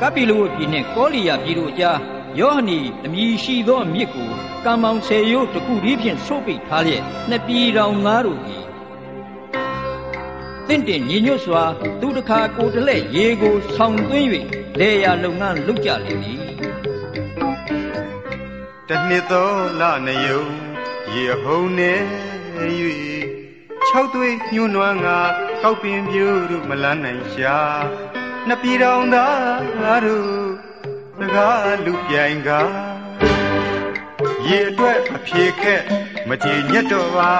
ကပိလဝပြည်နှင့်ကောလိယပြည်တို့ကြားယောဟနီအမည်ရှိသောမြစ်ကိုကံမောင်10ရိုးတစ်ခုတည်းဖြင့်ဆိုးပိတ်ထားလျက်နှစ်ပြည်တော်သားတို့သည်တင့်တင်ညီညွတ်စွာသူတစ်ခါကိုတလဲရေကိုဆောင်သွင်း၍လေယာလုပ်ငန်းလုပ်ကြလေသည်တနှစ်သောလနှယုံရေဟုံနေ၍6သွေးညှိုးနွမ်းငါကောက်ပင်ပြူတို့မလန်းနိုင်ရှာနှစ်ပြည်တော်သားတို့စကားလူပြိုင်ကရေအတွက်အဖြေခက်မကြည်ညက်တော့ပါ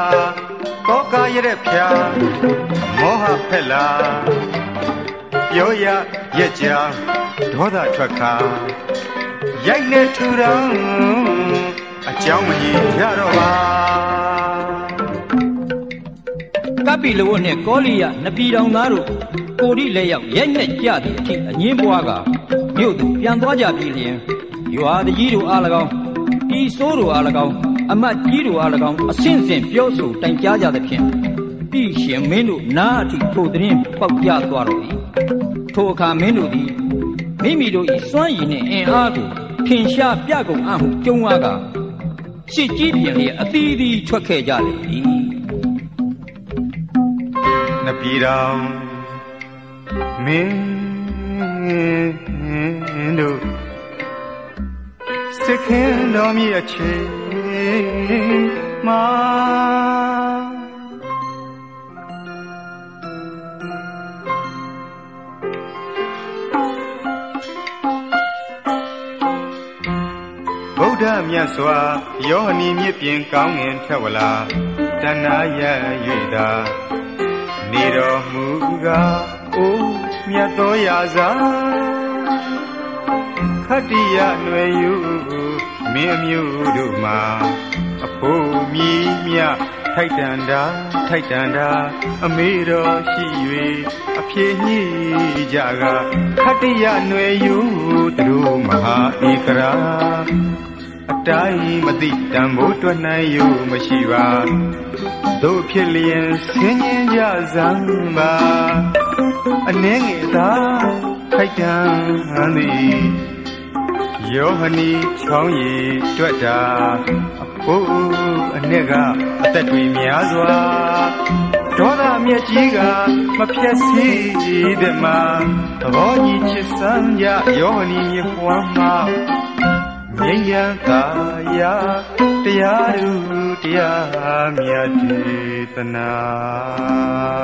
ကောကာရတဲ့ဖျားမောဟဖက်လာပြောရရက်ကြဒေါသထွက်ခါရိုက်နဲ့ထူထောင်အကြောင်းမကြီးရတော့ပါကပိလဝနှင့်ကောလိယနှစ်ပြည်တော်သားတို့ကိုရီလက်ရောက်ရိုက်နှက်ကြသည့်အထိအငင်းပွားကမြို့သို့ပြန်သွားကြပြီလျင်ရွာတကြီးတို့အား၎င်းဤစိုးတို့အား၎င်းအမတ်ကြီးတို့အား၎င်းအဆင့်ဆင့်ပြောဆိုတိုင်ကြားကြသဖြင့်ပြည်ရှင်မင်းတို့နားအထိထိုသတင်းပေါက်ကြားသွားတော့၏ထိုအခါမင်းတို့သည်မိမိတို့၏စွမ်းရည်နှင့်အင်အားကိုထင်ရှားပြကုန်အံ့ဟုကြုံဝါကစစ်ကြီးပြင်လျက်အသီးသီးထွက်ခဲ့ကြလေ၏နှစ်ပြည်တော်မင်းတို့စခင်တော်မြတ်ချေမာဗုဒ္ဓမြတ်စွာယောဟနီမြစ်ပြင်ကောင်းငင်ထက်ဝလာတဏှာရ၍သာနေတော်မူကားအိုးမြတ်သောရာဇာခတ္တိယຫນွယ်ယူမင်းအမျိုးတို့မှာအဖို့မြည်မြထိုက်တန်တာအမေတော်ရှိ၍အဖြေညှိကြကခတ္တိယຫນွယ်ယူသူတို့မဟာဧကရာအတိုင်းမသိတန်ဖို့တွက်နိုင်ယူမရှိပါတို့ဖြစ်လျင်ဆင်းရဲကြစမ်းပါအနေငယ်သာထိုက်တန်သည်ယောဟနီချောင်းရည်တွက်တာအဖို့အနှစ်ကအသက်တွေများစွာဒေါသမြက်ကြီးကမဖြက်စီးတဲ့မှာသဘောကြီးချစ်စမ်းကြယောဟနီမြစ်ပွားမှာမြင်ရသာယာတရားသူတရားမြတ်ဒေသနာ